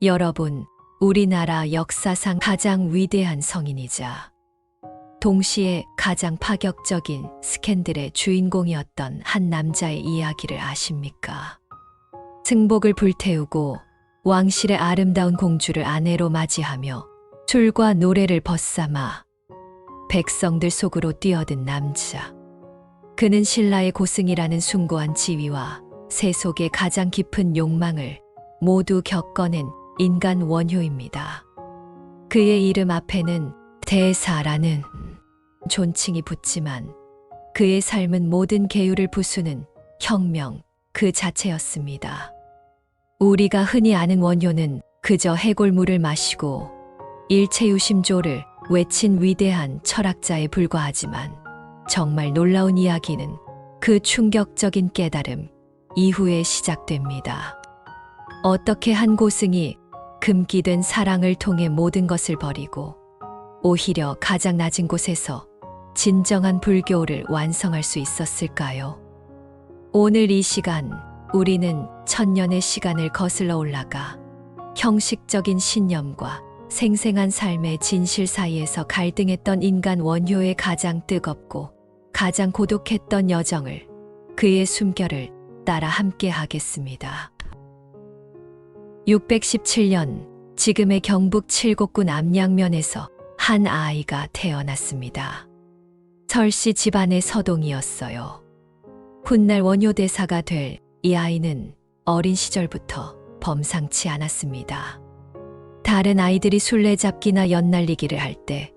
여러분, 우리나라 역사상 가장 위대한 성인이자 동시에 가장 파격적인 스캔들의 주인공이었던 한 남자의 이야기를 아십니까? 승복을 불태우고 왕실의 아름다운 공주를 아내로 맞이하며 술과 노래를 벗삼아 백성들 속으로 뛰어든 남자. 그는 신라의 고승이라는 숭고한 지위와 세속의 가장 깊은 욕망을 모두 겪어낸 인간 원효입니다. 그의 이름 앞에는 대사라는 존칭이 붙지만 그의 삶은 모든 계율을 부수는 혁명 그 자체였습니다. 우리가 흔히 아는 원효는 그저 해골물을 마시고 일체유심조를 외친 위대한 철학자에 불과하지만 정말 놀라운 이야기는 그 충격적인 깨달음 이후에 시작됩니다. 어떻게 한 고승이 금기된 사랑을 통해 모든 것을 버리고 오히려 가장 낮은 곳에서 진정한 불교를 완성할 수 있었을까요? 오늘 이 시간 우리는 천년의 시간을 거슬러 올라가 형식적인 신념과 생생한 삶의 진실 사이에서 갈등했던 인간 원효의 가장 뜨겁고 가장 고독했던 여정을, 그의 숨결을 따라 함께 하겠습니다. 617년 지금의 경북 칠곡군 암양면에서 한 아이가 태어났습니다. 설씨 집안의 서동이었어요. 훗날 원효대사가 될 이 아이는 어린 시절부터 범상치 않았습니다. 다른 아이들이 술래잡기나 연날리기를 할 때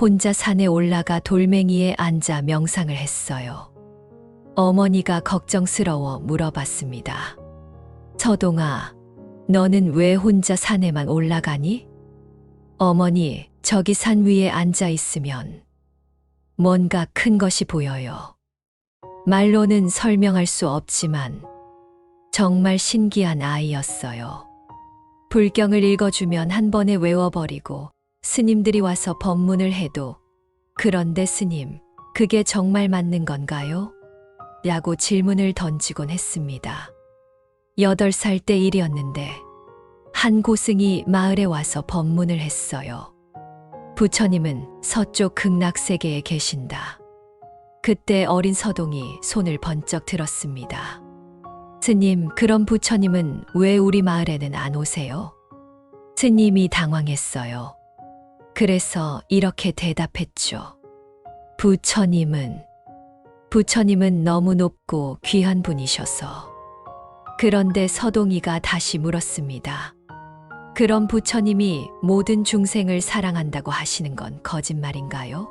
혼자 산에 올라가 돌멩이에 앉아 명상을 했어요. 어머니가 걱정스러워 물어봤습니다. 서동아, 너는 왜 혼자 산에만 올라가니? 어머니, 저기 산 위에 앉아 있으면 뭔가 큰 것이 보여요. 말로는 설명할 수 없지만 정말 신기한 아이였어요. 불경을 읽어주면 한 번에 외워버리고 스님들이 와서 법문을 해도 그런데 스님, 그게 정말 맞는 건가요? 라고 질문을 던지곤 했습니다. 8살 때 일이었는데 한 고승이 마을에 와서 법문을 했어요. 부처님은 서쪽 극락세계에 계신다. 그때 어린 서동이 손을 번쩍 들었습니다. 스님, 그럼 부처님은 왜 우리 마을에는 안 오세요? 스님이 당황했어요. 그래서 이렇게 대답했죠. 부처님은 너무 높고 귀한 분이셔서. 그런데 서동이가 다시 물었습니다. 그럼 부처님이 모든 중생을 사랑한다고 하시는 건 거짓말인가요?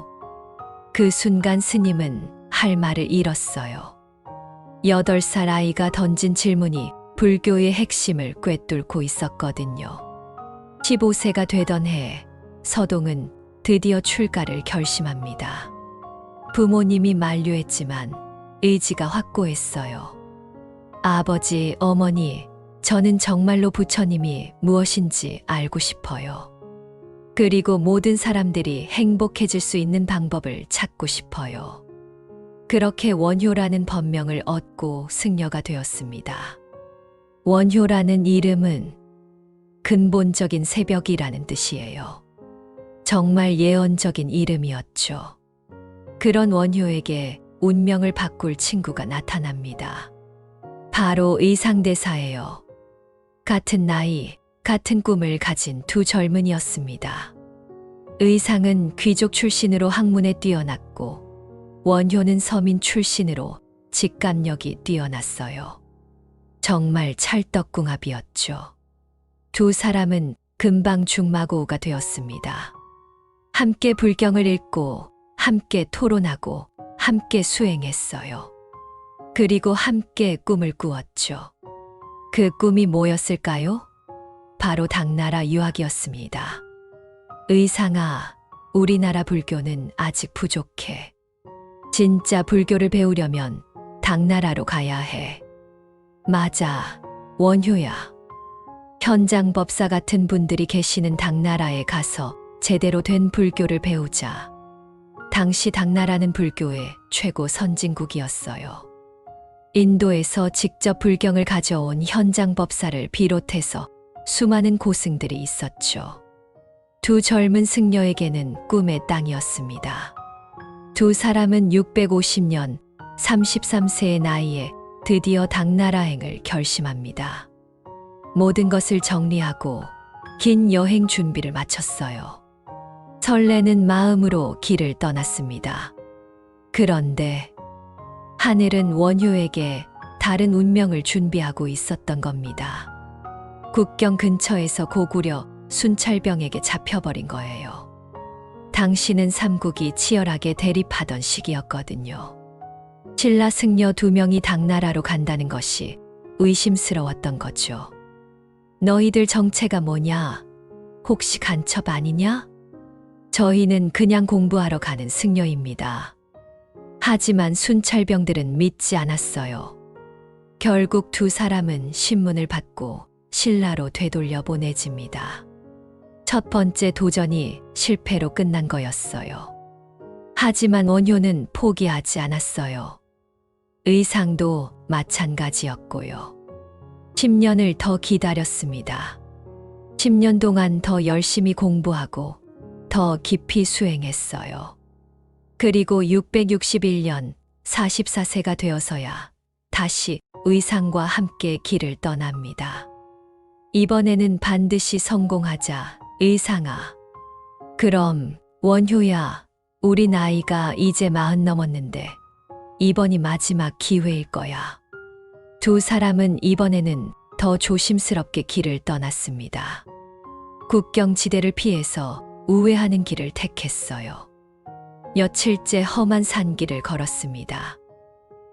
그 순간 스님은 할 말을 잃었어요. 8살 아이가 던진 질문이 불교의 핵심을 꿰뚫고 있었거든요. 15세가 되던 해 서동은 드디어 출가를 결심합니다. 부모님이 만류했지만 의지가 확고했어요. 아버지, 어머니, 저는 정말로 부처님이 무엇인지 알고 싶어요. 그리고 모든 사람들이 행복해질 수 있는 방법을 찾고 싶어요. 그렇게 원효라는 법명을 얻고 승려가 되었습니다. 원효라는 이름은 근본적인 새벽이라는 뜻이에요. 정말 예언적인 이름이었죠. 그런 원효에게 운명을 바꿀 친구가 나타납니다. 바로 의상대사예요. 같은 나이, 같은 꿈을 가진 두 젊은이였습니다. 의상은 귀족 출신으로 학문에 뛰어났고 원효는 서민 출신으로 직감력이 뛰어났어요. 정말 찰떡궁합이었죠. 두 사람은 금방 중마고우가 되었습니다. 함께 불경을 읽고 함께 토론하고 함께 수행했어요. 그리고 함께 꿈을 꾸었죠. 그 꿈이 뭐였을까요? 바로 당나라 유학이었습니다. 의상아, 우리나라 불교는 아직 부족해. 진짜 불교를 배우려면 당나라로 가야 해. 맞아, 원효야. 현장 법사 같은 분들이 계시는 당나라에 가서 제대로 된 불교를 배우자. 당시 당나라는 불교의 최고 선진국이었어요. 인도에서 직접 불경을 가져온 현장 법사를 비롯해서 수많은 고승들이 있었죠. 두 젊은 승려에게는 꿈의 땅이었습니다. 두 사람은 650년 33세의 나이에 드디어 당나라행을 결심합니다. 모든 것을 정리하고 긴 여행 준비를 마쳤어요. 설레는 마음으로 길을 떠났습니다. 그런데 하늘은 원효에게 다른 운명을 준비하고 있었던 겁니다. 국경 근처에서 고구려 순찰병에게 잡혀버린 거예요. 당시는 삼국이 치열하게 대립하던 시기였거든요. 신라 승려 2명이 당나라로 간다는 것이 의심스러웠던 거죠. 너희들 정체가 뭐냐? 혹시 간첩 아니냐? 저희는 그냥 공부하러 가는 승려입니다. 하지만 순찰병들은 믿지 않았어요. 결국 두 사람은 신문을 받고 신라로 되돌려 보내집니다. 첫 번째 도전이 실패로 끝난 거였어요. 하지만 원효는 포기하지 않았어요. 의상도 마찬가지였고요. 10년을 더 기다렸습니다. 10년 동안 더 열심히 공부하고 더 깊이 수행했어요. 그리고 661년 44세가 되어서야 다시 의상과 함께 길을 떠납니다. 이번에는 반드시 성공하자, 의상아. 그럼 원효야, 우리 나이가 이제 40 넘었는데 이번이 마지막 기회일 거야. 두 사람은 이번에는 더 조심스럽게 길을 떠났습니다. 국경지대를 피해서 우회하는 길을 택했어요. 며칠째 험한 산길을 걸었습니다.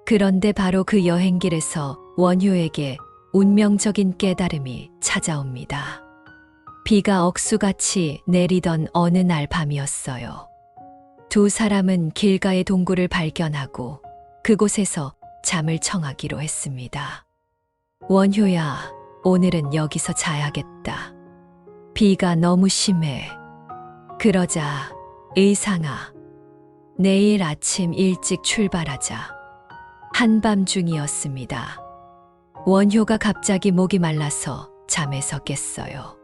그런데 바로 그 여행길에서 원효에게 운명적인 깨달음이 찾아옵니다. 비가 억수같이 내리던 어느 날 밤이었어요. 두 사람은 길가의 동굴을 발견하고 그곳에서 잠을 청하기로 했습니다. 원효야, 오늘은 여기서 자야겠다. 비가 너무 심해. 그러자 의상아, 내일 아침 일찍 출발하자. 한밤중이었습니다. 원효가 갑자기 목이 말라서 잠에서 깼어요.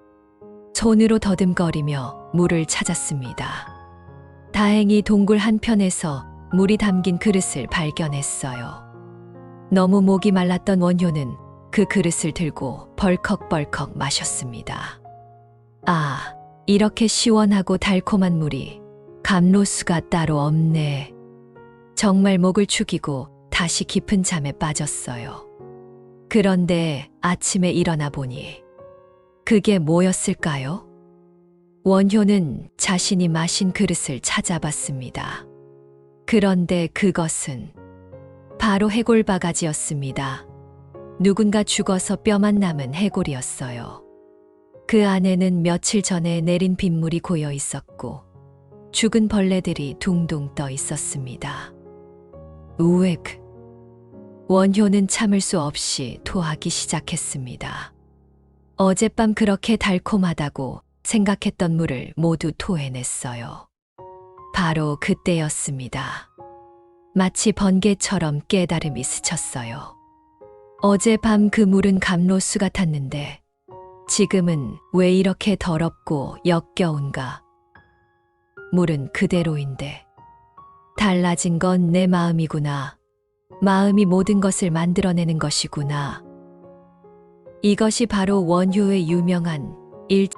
손으로 더듬거리며 물을 찾았습니다. 다행히 동굴 한편에서 물이 담긴 그릇을 발견했어요. 너무 목이 말랐던 원효는 그 그릇을 들고 벌컥벌컥 마셨습니다. 아, 이렇게 시원하고 달콤한 물이 감로수가 따로 없네. 정말 목을 축이고 다시 깊은 잠에 빠졌어요. 그런데 아침에 일어나 보니 그게 뭐였을까요? 원효는 자신이 마신 그릇을 찾아봤습니다. 그런데 그것은 바로 해골바가지였습니다. 누군가 죽어서 뼈만 남은 해골이었어요. 그 안에는 며칠 전에 내린 빗물이 고여 있었고 죽은 벌레들이 둥둥 떠 있었습니다. 우엑! 원효는 참을 수 없이 토하기 시작했습니다. 어젯밤 그렇게 달콤하다고 생각했던 물을 모두 토해냈어요. 바로 그때였습니다. 마치 번개처럼 깨달음이 스쳤어요. 어젯밤 그 물은 감로수 같았는데 지금은 왜 이렇게 더럽고 역겨운가? 물은 그대로인데 달라진 건 내 마음이구나. 마음이 모든 것을 만들어내는 것이구나. 이것이 바로 원효의 유명한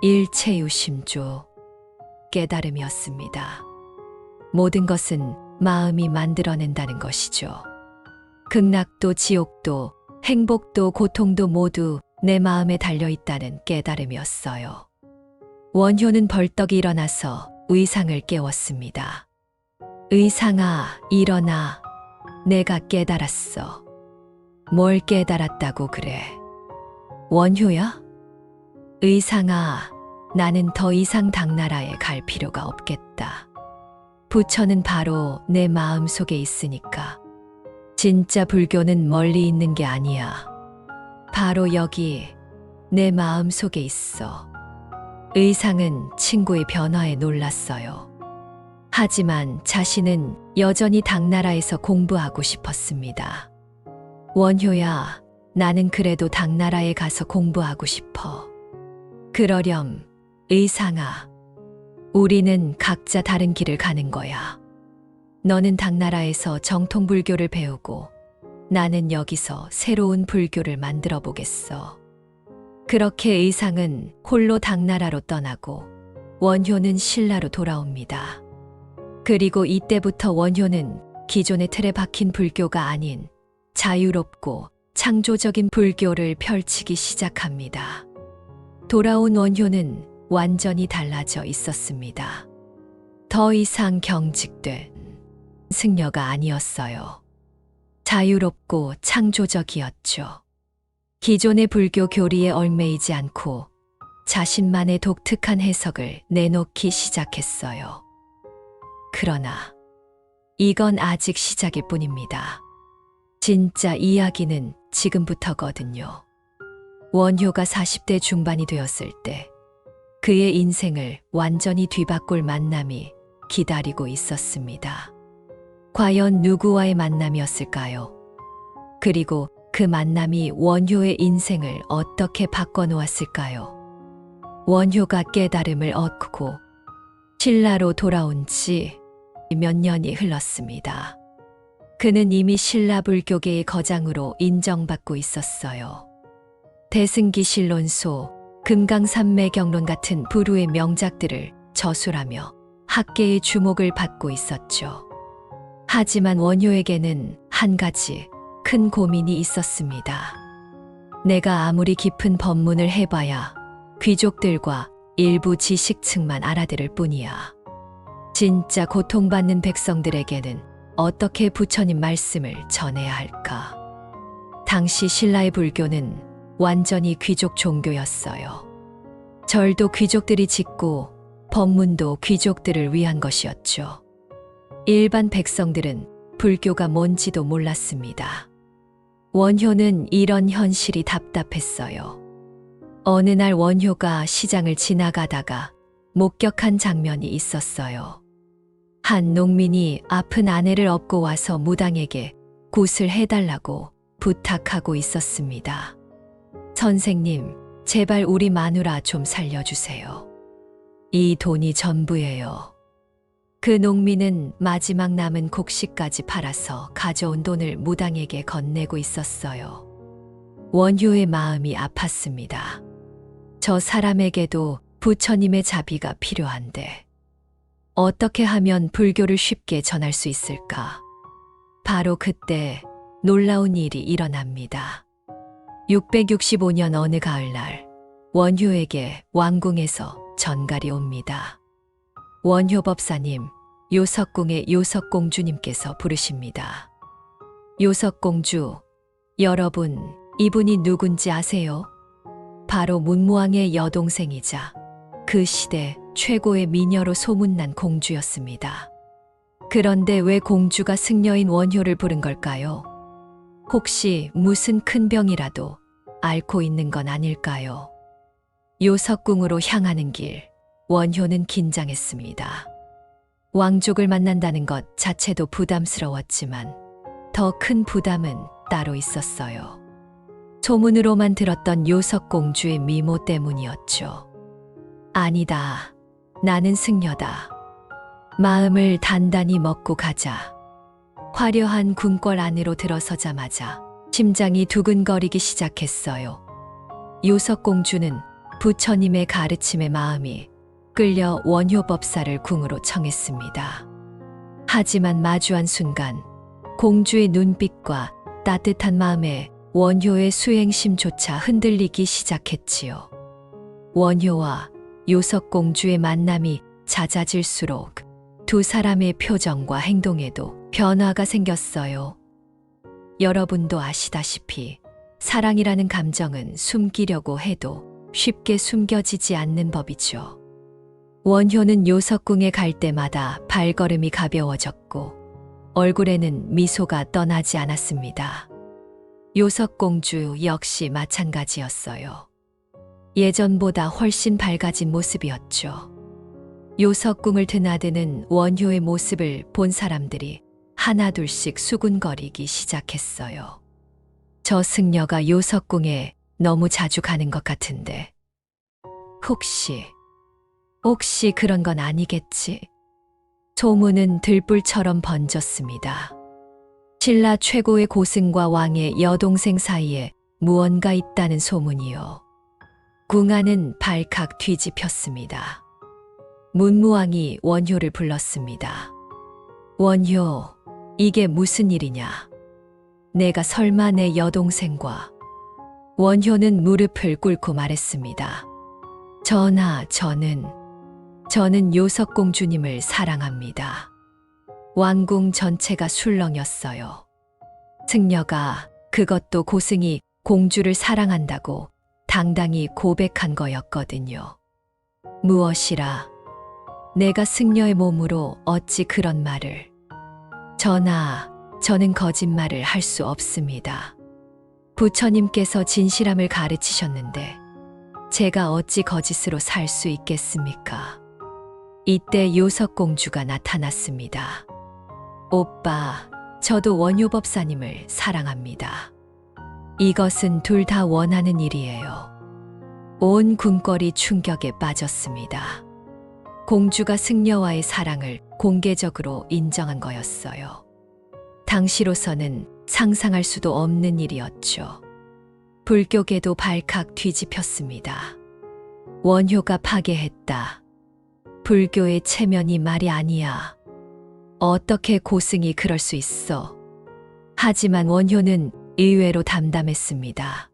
일체유심조 깨달음이었습니다. 모든 것은 마음이 만들어낸다는 것이죠. 극락도 지옥도 행복도 고통도 모두 내 마음에 달려있다는 깨달음이었어요. 원효는 벌떡 일어나서 의상을 깨웠습니다. 의상아, 일어나. 내가 깨달았어. 뭘 깨달았다고 그래? 원효야? 의상아, 나는 더 이상 당나라에 갈 필요가 없겠다. 부처는 바로 내 마음 속에 있으니까. 진짜 불교는 멀리 있는 게 아니야. 바로 여기 내 마음 속에 있어. 의상은 친구의 변화에 놀랐어요. 하지만 자신은 여전히 당나라에서 공부하고 싶었습니다. 원효야, 나는 그래도 당나라에 가서 공부하고 싶어. 그러렴, 의상아. 우리는 각자 다른 길을 가는 거야. 너는 당나라에서 정통 불교를 배우고 나는 여기서 새로운 불교를 만들어 보겠어. 그렇게 의상은 홀로 당나라로 떠나고 원효는 신라로 돌아옵니다. 그리고 이때부터 원효는 기존의 틀에 박힌 불교가 아닌 자유롭고 창조적인 불교를 펼치기 시작합니다. 돌아온 원효는 완전히 달라져 있었습니다. 더 이상 경직된 승려가 아니었어요. 자유롭고 창조적이었죠. 기존의 불교 교리에 얽매이지 않고 자신만의 독특한 해석을 내놓기 시작했어요. 그러나 이건 아직 시작일 뿐입니다. 진짜 이야기는 지금부터거든요. 원효가 40대 중반이 되었을 때 그의 인생을 완전히 뒤바꿀 만남이 기다리고 있었습니다. 과연 누구와의 만남이었을까요? 그리고 그 만남이 원효의 인생을 어떻게 바꿔놓았을까요? 원효가 깨달음을 얻고 신라로 돌아온 지 몇 년이 흘렀습니다. 그는 이미 신라 불교계의 거장으로 인정받고 있었어요. 대승기실론소, 금강산매경론 같은 부류의 명작들을 저술하며 학계의 주목을 받고 있었죠. 하지만 원효에게는 한 가지 큰 고민이 있었습니다. 내가 아무리 깊은 법문을 해봐야 귀족들과 일부 지식층만 알아들을 뿐이야. 진짜 고통받는 백성들에게는 어떻게 부처님 말씀을 전해야 할까? 당시 신라의 불교는 완전히 귀족 종교였어요. 절도 귀족들이 짓고 법문도 귀족들을 위한 것이었죠. 일반 백성들은 불교가 뭔지도 몰랐습니다. 원효는 이런 현실이 답답했어요. 어느 날 원효가 시장을 지나가다가 목격한 장면이 있었어요. 한 농민이 아픈 아내를 업고 와서 무당에게 굿을 해달라고 부탁하고 있었습니다. 선생님, 제발 우리 마누라 좀 살려주세요. 이 돈이 전부예요. 그 농민은 마지막 남은 곡식까지 팔아서 가져온 돈을 무당에게 건네고 있었어요. 원효의 마음이 아팠습니다. 저 사람에게도 부처님의 자비가 필요한데 어떻게 하면 불교를 쉽게 전할 수 있을까? 바로 그때 놀라운 일이 일어납니다. 665년 어느 가을날 원효에게 왕궁에서 전갈이 옵니다. 원효법사님, 요석궁의 요석공주님께서 부르십니다. 요석공주, 여러분, 이분이 누군지 아세요? 바로 문무왕의 여동생이자 그 시대 최고의 미녀로 소문난 공주였습니다. 그런데 왜 공주가 승려인 원효를 부른 걸까요? 혹시 무슨 큰 병이라도 앓고 있는 건 아닐까요? 요석궁으로 향하는 길, 원효는 긴장했습니다. 왕족을 만난다는 것 자체도 부담스러웠지만 더 큰 부담은 따로 있었어요. 소문으로만 들었던 요석공주의 미모 때문이었죠. 아니다. 나는 승려다. 마음을 단단히 먹고 가자. 화려한 궁궐 안으로 들어서자마자 심장이 두근거리기 시작했어요. 요석공주는 부처님의 가르침에 마음이 끌려 원효법사를 궁으로 청했습니다. 하지만 마주한 순간 공주의 눈빛과 따뜻한 마음에 원효의 수행심조차 흔들리기 시작했지요. 원효와 요석공주의 만남이 잦아질수록 두 사람의 표정과 행동에도 변화가 생겼어요. 여러분도 아시다시피 사랑이라는 감정은 숨기려고 해도 쉽게 숨겨지지 않는 법이죠. 원효는 요석궁에 갈 때마다 발걸음이 가벼워졌고 얼굴에는 미소가 떠나지 않았습니다. 요석공주 역시 마찬가지였어요. 예전보다 훨씬 밝아진 모습이었죠. 요석궁을 드나드는 원효의 모습을 본 사람들이 하나둘씩 수군거리기 시작했어요. 저 승려가 요석궁에 너무 자주 가는 것 같은데 혹시 그런 건 아니겠지? 소문은 들불처럼 번졌습니다. 신라 최고의 고승과 왕의 여동생 사이에 무언가 있다는 소문이요. 궁하는 발칵 뒤집혔습니다. 문무왕이 원효를 불렀습니다. 원효, 이게 무슨 일이냐? 내가 설마 내 여동생과… 원효는 무릎을 꿇고 말했습니다. 전하, 저는 요석공주님을 사랑합니다. 왕궁 전체가 술렁였어요. 승려가, 그것도 고승이 공주를 사랑한다고 당당히 고백한 거였거든요. 무엇이라, 내가 승려의 몸으로 어찌 그런 말을… 전하, 저는 거짓말을 할 수 없습니다. 부처님께서 진실함을 가르치셨는데 제가 어찌 거짓으로 살 수 있겠습니까? 이때 요석공주가 나타났습니다. 오빠, 저도 원효법사님을 사랑합니다. 이것은 둘 다 원하는 일이에요. 온 궁궐이 충격에 빠졌습니다. 공주가 승려와의 사랑을 공개적으로 인정한 거였어요. 당시로서는 상상할 수도 없는 일이었죠. 불교계도 발칵 뒤집혔습니다. 원효가 파괴했다. 불교의 체면이 말이 아니야. 어떻게 고승이 그럴 수 있어? 하지만 원효는 의외로 담담했습니다.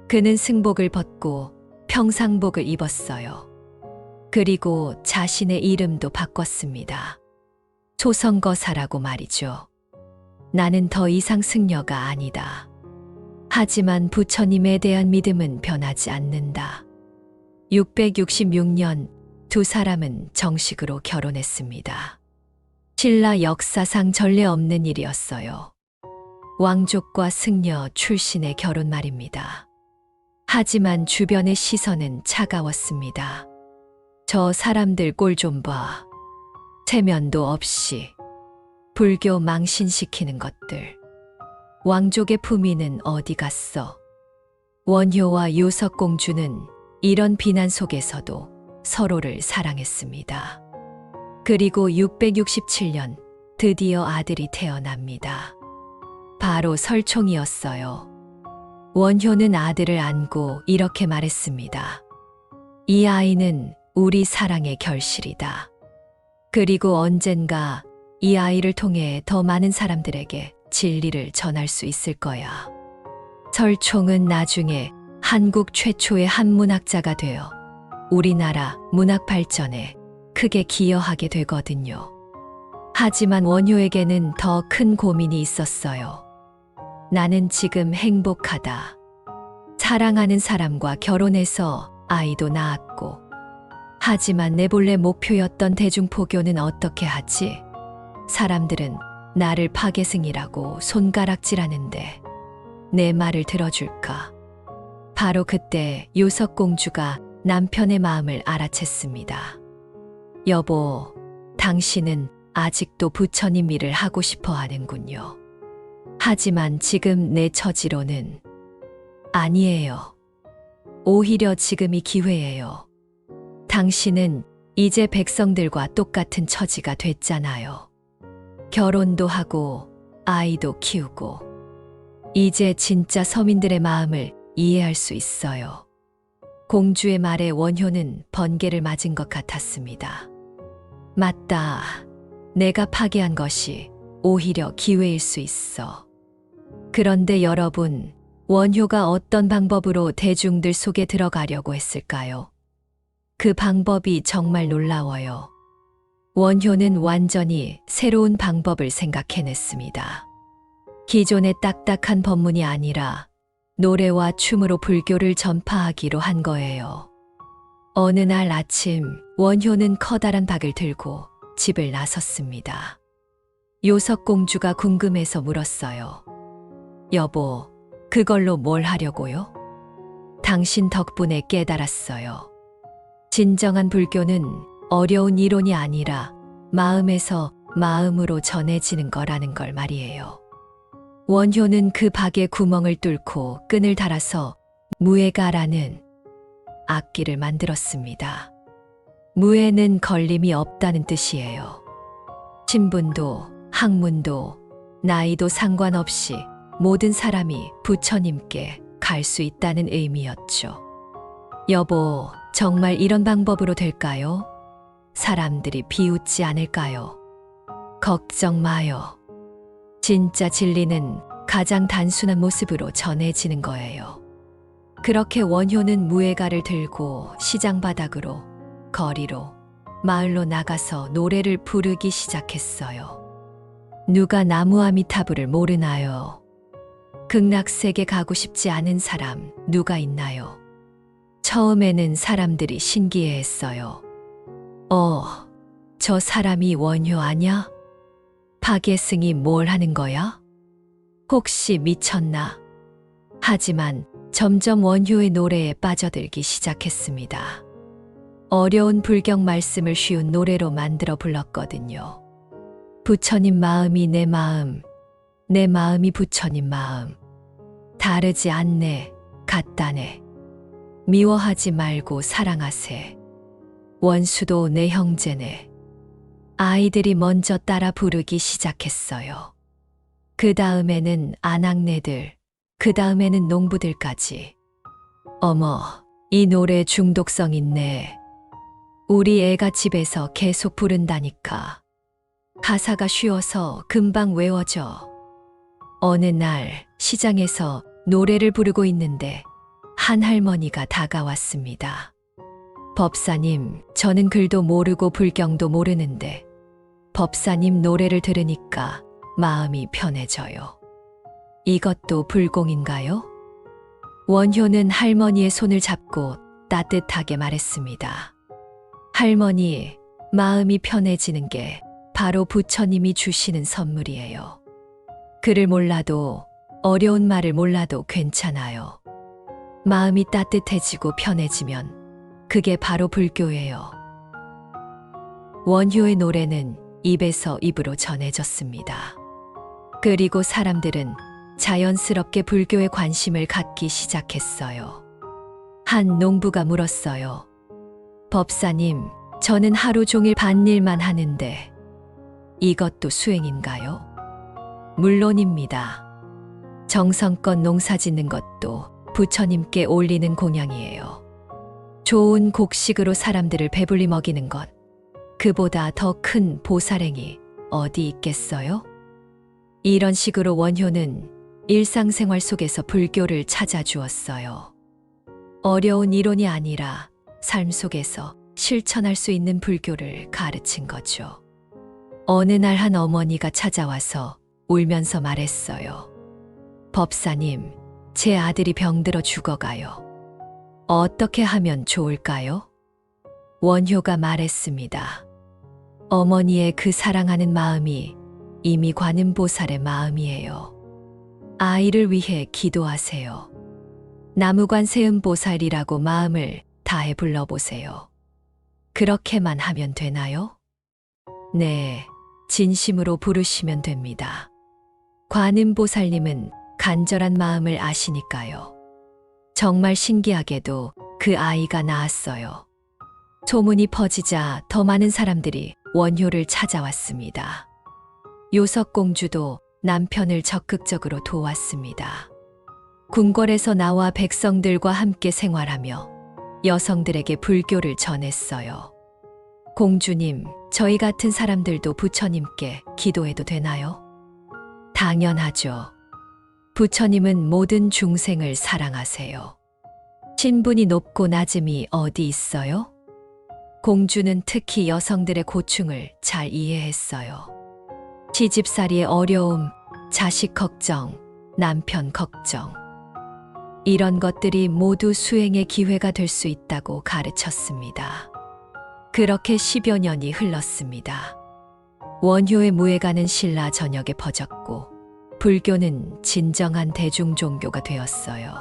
그는 승복을 벗고 평상복을 입었어요. 그리고 자신의 이름도 바꿨습니다. 초성거사라고 말이죠. 나는 더 이상 승려가 아니다. 하지만 부처님에 대한 믿음은 변하지 않는다. 666년 두 사람은 정식으로 결혼했습니다. 신라 역사상 전례 없는 일이었어요. 왕족과 승려 출신의 결혼 말입니다. 하지만 주변의 시선은 차가웠습니다. 저 사람들 꼴 좀 봐. 체면도 없이 불교 망신시키는 것들. 왕족의 품위는 어디 갔어? 원효와 요석공주는 이런 비난 속에서도 서로를 사랑했습니다. 그리고 667년 드디어 아들이 태어납니다. 바로 설총이었어요. 원효는 아들을 안고 이렇게 말했습니다. 이 아이는 우리 사랑의 결실이다. 그리고 언젠가 이 아이를 통해 더 많은 사람들에게 진리를 전할 수 있을 거야. 설총은 나중에 한국 최초의 한문학자가 되어 우리나라 문학 발전에 크게 기여하게 되거든요. 하지만 원효에게는 더 큰 고민이 있었어요. 나는 지금 행복하다. 사랑하는 사람과 결혼해서 아이도 낳았고. 하지만 내 본래 목표였던 대중포교는 어떻게 하지? 사람들은 나를 파괴승이라고 손가락질하는데 내 말을 들어줄까? 바로 그때 요석공주가 남편의 마음을 알아챘습니다. 여보, 당신은 아직도 부처님 일을 하고 싶어 하는군요. 하지만 지금 내 처지로는 아니에요. 오히려 지금이 기회예요. 당신은 이제 백성들과 똑같은 처지가 됐잖아요. 결혼도 하고 아이도 키우고 이제 진짜 서민들의 마음을 이해할 수 있어요. 공주의 말에 원효는 번개를 맞은 것 같았습니다. 맞다. 내가 파괴한 것이 오히려 기회일 수 있어. 그런데 여러분, 원효가 어떤 방법으로 대중들 속에 들어가려고 했을까요? 그 방법이 정말 놀라워요. 원효는 완전히 새로운 방법을 생각해냈습니다. 기존의 딱딱한 법문이 아니라 노래와 춤으로 불교를 전파하기로 한 거예요. 어느 날 아침 원효는 커다란 박을 들고 집을 나섰습니다. 요석공주가 궁금해서 물었어요. 여보, 그걸로 뭘 하려고요? 당신 덕분에 깨달았어요. 진정한 불교는 어려운 이론이 아니라 마음에서 마음으로 전해지는 거라는 걸 말이에요. 원효는 그 박에 구멍을 뚫고 끈을 달아서 무에가라는 악기를 만들었습니다. 무에는 걸림이 없다는 뜻이에요. 신분도 학문도 나이도 상관없이 모든 사람이 부처님께 갈 수 있다는 의미였죠. 여보, 정말 이런 방법으로 될까요? 사람들이 비웃지 않을까요? 걱정 마요. 진짜 진리는 가장 단순한 모습으로 전해지는 거예요. 그렇게 원효는 무예가를 들고 시장 바닥으로, 거리로, 마을로 나가서 노래를 부르기 시작했어요. 누가 나무 아미타불을 모르나요? 극락세계 가고 싶지 않은 사람 누가 있나요? 처음에는 사람들이 신기해했어요. 저 사람이 원효 아냐? 박예승이 뭘 하는 거야? 혹시 미쳤나? 하지만 점점 원효의 노래에 빠져들기 시작했습니다. 어려운 불경 말씀을 쉬운 노래로 만들어 불렀거든요. 부처님 마음이 내 마음, 내 마음이 부처님 마음. 다르지 않네, 같다네. 미워하지 말고 사랑하세. 원수도 내 형제네. 아이들이 먼저 따라 부르기 시작했어요. 그 다음에는 아낙네들, 그 다음에는 농부들까지. 어머, 이 노래 중독성 있네. 우리 애가 집에서 계속 부른다니까. 가사가 쉬워서 금방 외워져. 어느 날 시장에서 노래를 부르고 있는데 한 할머니가 다가왔습니다. 법사님, 저는 글도 모르고 불경도 모르는데 법사님 노래를 들으니까 마음이 편해져요. 이것도 불공인가요? 원효는 할머니의 손을 잡고 따뜻하게 말했습니다. 할머니, 마음이 편해지는 게 바로 부처님이 주시는 선물이에요. 글을 몰라도 어려운 말을 몰라도 괜찮아요. 마음이 따뜻해지고 편해지면 그게 바로 불교예요. 원효의 노래는 입에서 입으로 전해졌습니다. 그리고 사람들은 자연스럽게 불교에 관심을 갖기 시작했어요. 한 농부가 물었어요. 법사님, 저는 하루 종일 밭일만 하는데 이것도 수행인가요? 물론입니다. 정성껏 농사 짓는 것도 부처님께 올리는 공양이에요. 좋은 곡식으로 사람들을 배불리 먹이는 것, 그보다 더 큰 보살행이 어디 있겠어요? 이런 식으로 원효는 일상생활 속에서 불교를 찾아주었어요. 어려운 이론이 아니라 삶 속에서 실천할 수 있는 불교를 가르친 거죠. 어느 날 한 어머니가 찾아와서 울면서 말했어요. 법사님, 제 아들이 병들어 죽어가요. 어떻게 하면 좋을까요? 원효가 말했습니다. 어머니의 그 사랑하는 마음이 이미 관음보살의 마음이에요. 아이를 위해 기도하세요. 나무관 세음보살이라고 마음을 다해 불러보세요. 그렇게만 하면 되나요? 네, 진심으로 부르시면 됩니다. 관음보살님은 간절한 마음을 아시니까요. 정말 신기하게도 그 아이가 나았어요. 소문이 퍼지자 더 많은 사람들이 원효를 찾아왔습니다. 요석공주도 남편을 적극적으로 도왔습니다. 궁궐에서 나와 백성들과 함께 생활하며 여성들에게 불교를 전했어요. 공주님, 저희 같은 사람들도 부처님께 기도해도 되나요? 당연하죠. 부처님은 모든 중생을 사랑하세요. 신분이 높고 낮음이 어디 있어요? 공주는 특히 여성들의 고충을 잘 이해했어요. 시집살이의 어려움, 자식 걱정, 남편 걱정. 이런 것들이 모두 수행의 기회가 될 수 있다고 가르쳤습니다. 그렇게 10여 년이 흘렀습니다. 원효의 무예가는 신라 전역에 퍼졌고 불교는 진정한 대중종교가 되었어요.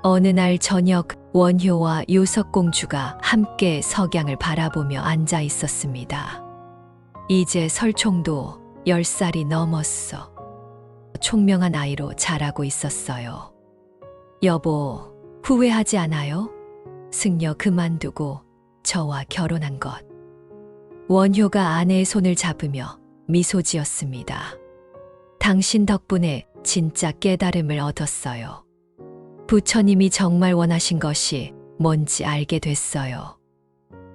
어느 날 저녁 원효와 요석공주가 함께 석양을 바라보며 앉아 있었습니다. 이제 설총도 10살이 넘었어. 총명한 아이로 자라고 있었어요. 여보, 후회하지 않아요? 승려 그만두고 저와 결혼한 것. 원효가 아내의 손을 잡으며 미소 지었습니다. 당신 덕분에 진짜 깨달음을 얻었어요. 부처님이 정말 원하신 것이 뭔지 알게 됐어요.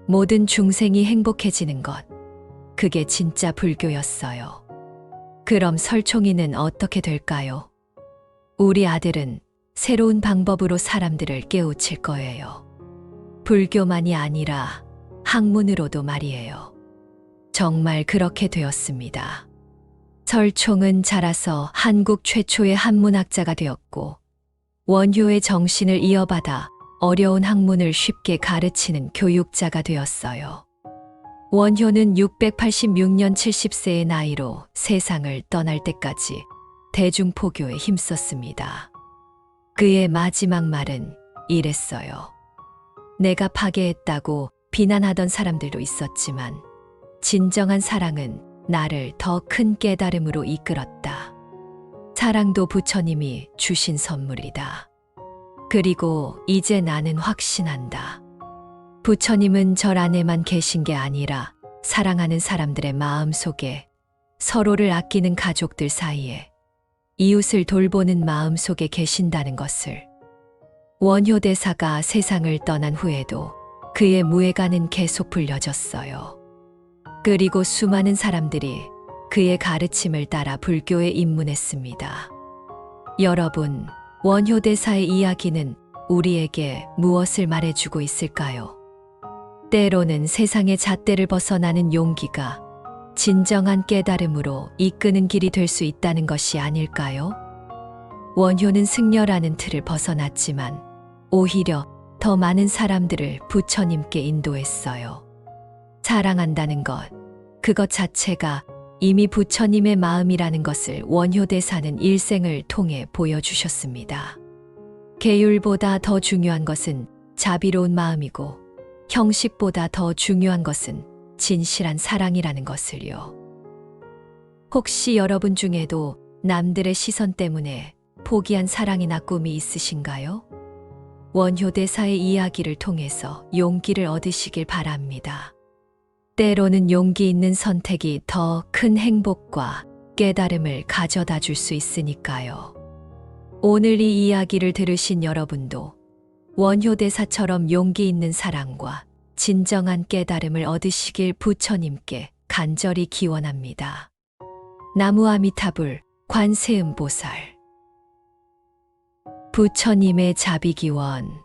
모든 중생이 행복해지는 것. 그게 진짜 불교였어요. 그럼 설총이는 어떻게 될까요? 우리 아들은 새로운 방법으로 사람들을 깨우칠 거예요. 불교만이 아니라 학문으로도 말이에요. 정말 그렇게 되었습니다. 설총은 자라서 한국 최초의 한문학자가 되었고 원효의 정신을 이어받아 어려운 학문을 쉽게 가르치는 교육자가 되었어요. 원효는 686년 70세의 나이로 세상을 떠날 때까지 대중포교에 힘썼습니다. 그의 마지막 말은 이랬어요. 내가 파괴했다고 비난하던 사람들도 있었지만 진정한 사랑은 나를 더 큰 깨달음으로 이끌었다. 사랑도 부처님이 주신 선물이다. 그리고 이제 나는 확신한다. 부처님은 절 안에만 계신 게 아니라 사랑하는 사람들의 마음 속에, 서로를 아끼는 가족들 사이에, 이웃을 돌보는 마음 속에 계신다는 것을. 원효 대사가 세상을 떠난 후에도 그의 무예가는 계속 불려졌어요. 그리고 수많은 사람들이 그의 가르침을 따라 불교에 입문했습니다. 여러분, 원효 대사의 이야기는 우리에게 무엇을 말해주고 있을까요? 때로는 세상의 잣대를 벗어나는 용기가 진정한 깨달음으로 이끄는 길이 될 수 있다는 것이 아닐까요? 원효는 승려라는 틀을 벗어났지만 오히려 더 많은 사람들을 부처님께 인도했어요. 사랑한다는 것, 그것 자체가 이미 부처님의 마음이라는 것을 원효 대사는 일생을 통해 보여주셨습니다. 계율보다 더 중요한 것은 자비로운 마음이고 형식보다 더 중요한 것은 진실한 사랑이라는 것을요. 혹시 여러분 중에도 남들의 시선 때문에 포기한 사랑이나 꿈이 있으신가요? 원효 대사의 이야기를 통해서 용기를 얻으시길 바랍니다. 때로는 용기 있는 선택이 더 큰 행복과 깨달음을 가져다 줄 수 있으니까요. 오늘 이 이야기를 들으신 여러분도 원효 대사처럼 용기 있는 사랑과 진정한 깨달음을 얻으시길 부처님께 간절히 기원합니다. 나무아미타불 관세음보살. 부처님의 자비기원.